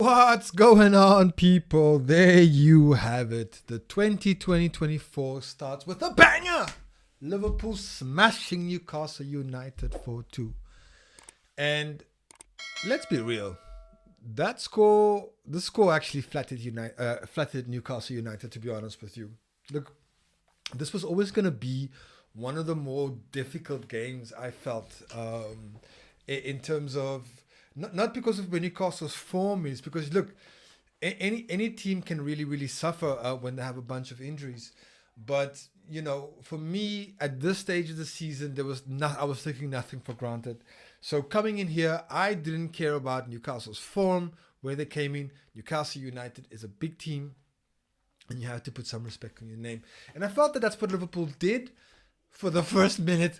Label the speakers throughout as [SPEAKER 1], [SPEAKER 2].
[SPEAKER 1] What's going on, people? There you have it. The 2020-24 starts with a banger. Liverpool smashing Newcastle United 4-2. And let's be real. The score actually flattered Newcastle United, to be honest with you. Look, this was always going to be one of the more difficult games I felt in terms of not because of where Newcastle's form is, because look, any team can really suffer when they have a bunch of injuries. But for me at this stage of the season, I was taking nothing for granted. So coming in here, I didn't care about Newcastle's form, where they came in. Newcastle United is a big team, and you have to put some respect on your name. And I felt that that's what Liverpool did for the first minute.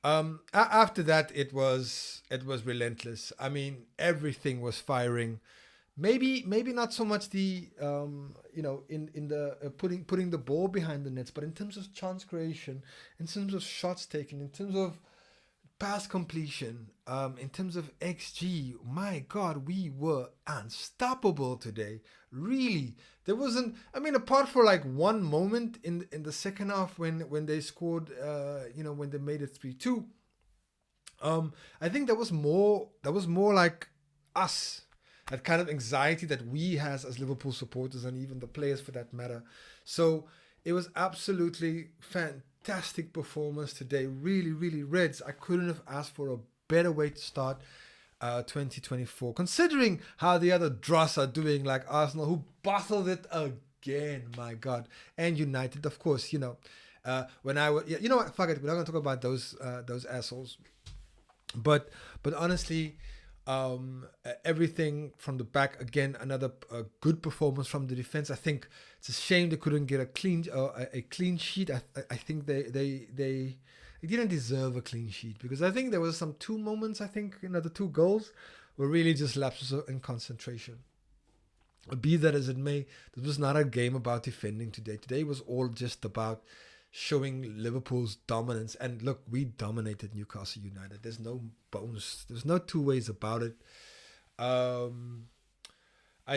[SPEAKER 1] After that, it was relentless. I mean, everything was firing. Maybe not so much the in the putting the ball behind the nets, but in terms of chance creation, in terms of shots taken, in terms of pass completion, in terms of XG, my God, we were unstoppable today. Really, there wasn't. I mean, apart for like one moment in the second half when they scored, when they made it 3-2. I think that was more like us, that kind of anxiety that we has as Liverpool supporters, and even the players for that matter. So it was absolutely fantastic performance today. Really, Reds, I couldn't have asked for a better way to start 2024, considering how the other dross are doing, like Arsenal, who bottled it again, my God, and United, of course. When I was, you know what, fuck it, we're not gonna talk about those assholes. But honestly, everything from the back, again, another good performance from the defense. I think it's a shame they couldn't get a clean sheet. I think they didn't deserve a clean sheet, because I think there was some two moments. I think the two goals were really just lapses in concentration. Be that as it may, this was not a game about defending today. Today was all just about showing Liverpool's dominance. And look, we dominated Newcastle United. There's no bonus. There's no two ways about it. I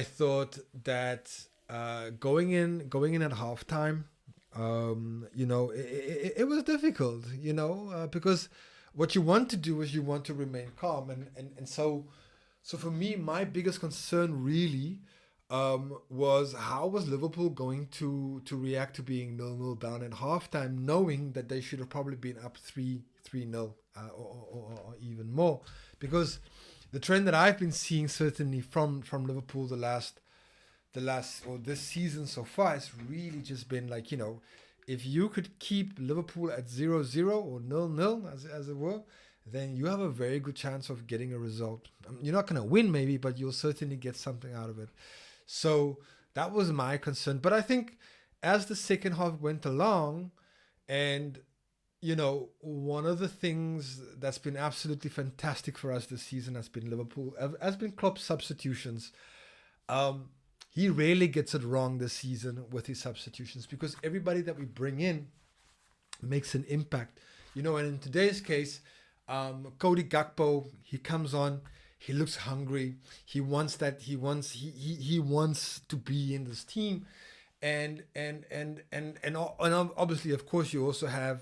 [SPEAKER 1] thought that going in at halftime, it was difficult, because what you want to do is you want to remain calm. And so for me, my biggest concern really was how was Liverpool going to react to being 0-0 down at halftime, knowing that they should have probably been up 3-0 or even more, because the trend that I've been seeing certainly from Liverpool the last or this season so far has really just been like, if you could keep Liverpool at 0-0 or 0-0 as it were, then you have a very good chance of getting a result. You're not going to win maybe, but you'll certainly get something out of it. So that was my concern. But I think as the second half went along, and, one of the things that's been absolutely fantastic for us this season has been Klopp's substitutions. He rarely gets it wrong this season with his substitutions, because everybody that we bring in makes an impact. And in today's case, Cody Gakpo, he comes on. He looks hungry. He wants to be in this team, and obviously, of course, you also have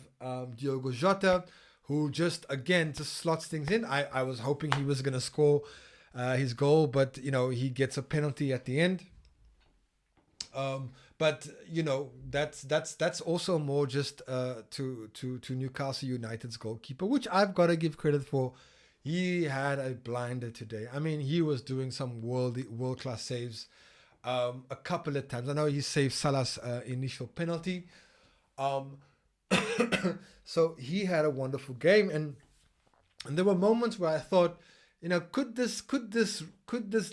[SPEAKER 1] Diogo Jota, who just slots things in. I was hoping he was gonna score his goal, but he gets a penalty at the end. But that's also more just to Newcastle United's goalkeeper, which I've got to give credit for. He had a blinder today. I mean, he was doing some world-class saves a couple of times. I know he saved Salah's initial penalty. So he had a wonderful game, and there were moments where I thought, could this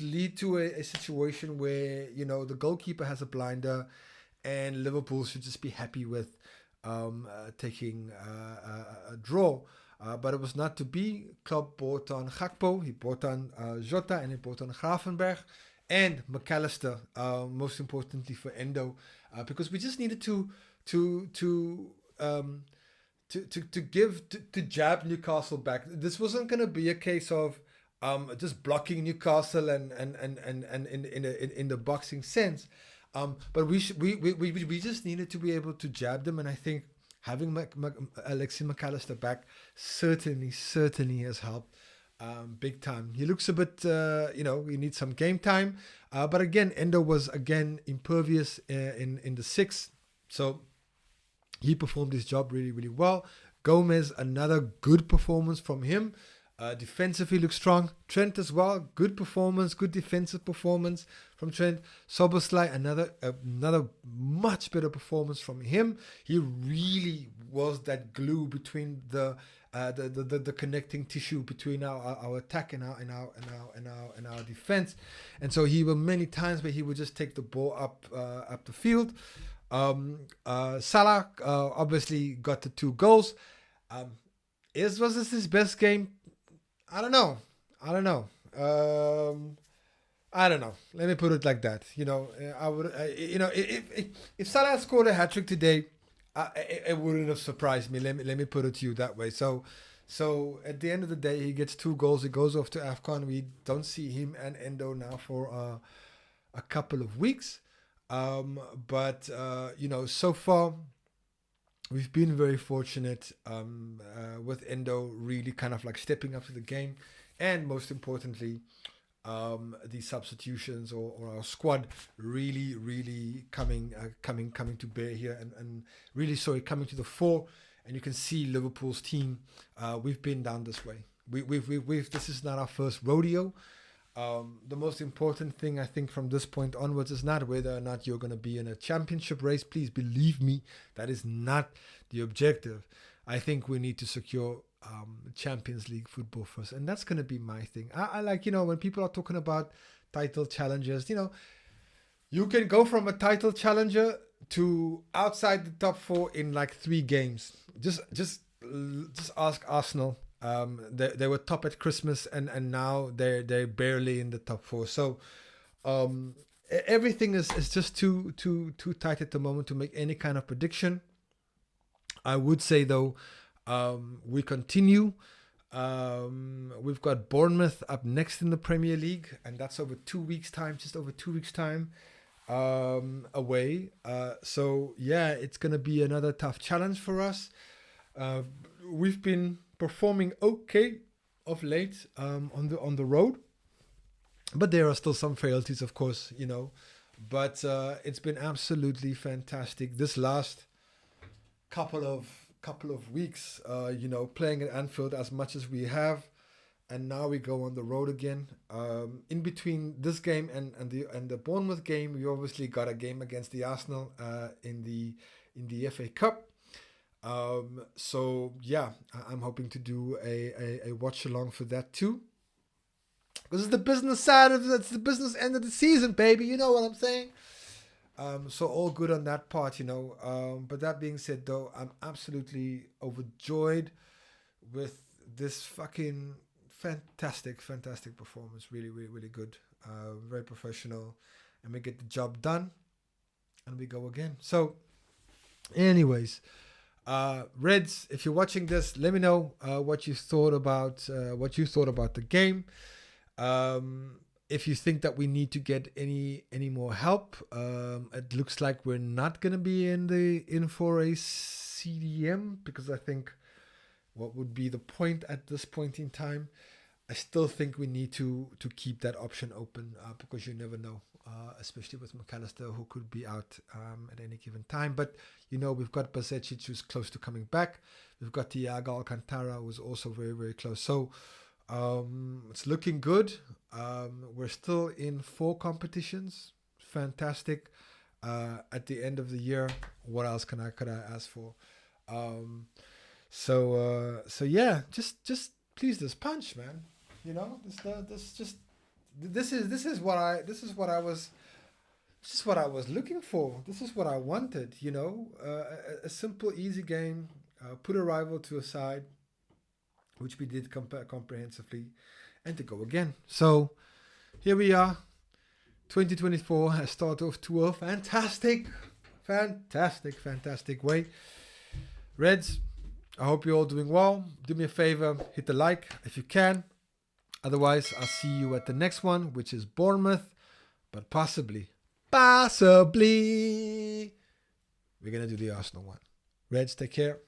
[SPEAKER 1] lead to a situation where the goalkeeper has a blinder, and Liverpool should just be happy with taking a draw. But it was not to be. Klopp brought on Gakpo, he brought on Jota, and he brought on Gravenberch and McAllister, most importantly for Endo, because we just needed to jab Newcastle back. This wasn't going to be a case of just blocking Newcastle and in the boxing sense. But we just needed to be able to jab them, and I think having Alexis McAllister back certainly has helped big time. He looks a bit, we need some game time. But again, Endo was again impervious in the sixth, so he performed his job really well. Gomez, another good performance from him. Defensively looks strong. Trent as well, good performance, good defensive performance from Trent. Soboslai, another much better performance from him. He really was that glue between the connecting tissue between our attack and our defense. And so he were many times where he would just take the ball up the field. Salah obviously got the 2 goals. Was this his best game? I don't know. I don't know. Let me put it like that. I would. If Salah had scored a hat trick today, it wouldn't have surprised me. Let me put it to you that way. So at the end of the day, he gets 2 goals. He goes off to AFCON. We don't see him and Endo now for a couple of weeks. But so far, we've been very fortunate with Endo really kind of like stepping up to the game, and most importantly, the substitutions or our squad really coming to bear here, and really coming to the fore. And you can see Liverpool's team. We've been down this way. We've this is not our first rodeo. The most important thing, I think, from this point onwards is not whether or not you're going to be in a championship race. Please believe me, that is not the objective. I think we need to secure Champions League football first, and that's going to be my thing. I like, when people are talking about title challengers, you can go from a title challenger to outside the top 4 in like 3 games. Just ask Arsenal. They were top at Christmas, and now they're barely in the top 4. So everything is just too tight at the moment to make any kind of prediction. I would say though, we continue. We've got Bournemouth up next in the Premier League, and that's over 2 weeks time, just over 2 weeks time away. So yeah, it's gonna be another tough challenge for us. We've been performing okay of late on the road, but there are still some frailties, of course, but it's been absolutely fantastic this last couple of weeks, playing at Anfield as much as we have, and now we go on the road again. In between this game and the Bournemouth game, we obviously got a game against the Arsenal in the FA Cup. So yeah, I'm hoping to do a watch along for that too. This is the business side it's the business end of the season, baby. You know what I'm saying? So all good on that part, But that being said, though, I'm absolutely overjoyed with this fucking fantastic performance. Really good. Very professional, and we get the job done, and we go again. So, anyways. Reds, if you're watching this, let me know what you thought about the game. If you think that we need to get any more help, it looks like we're not gonna be in for a CDM, because I think what would be the point at this point in time? I still think we need to keep that option open, because you never know. Especially with McAllister, who could be out at any given time. But, we've got Basecic, who's close to coming back. We've got Thiago Alcantara, who's also very close. So it's looking good. We're still in 4 competitions. Fantastic. At the end of the year, what else could I ask for? So yeah, just please this punch, man. This is what I was looking for. This is what I wanted, a simple, easy game, put a rival to a side, which we did comprehensively, and to go again. So here we are. 2024 has started off to a fantastic way. Reds, I hope you're all doing well. Do me a favor, hit the like if you can. Otherwise, I'll see you at the next one, which is Bournemouth. But possibly, we're going to do the Arsenal one. Reds, take care.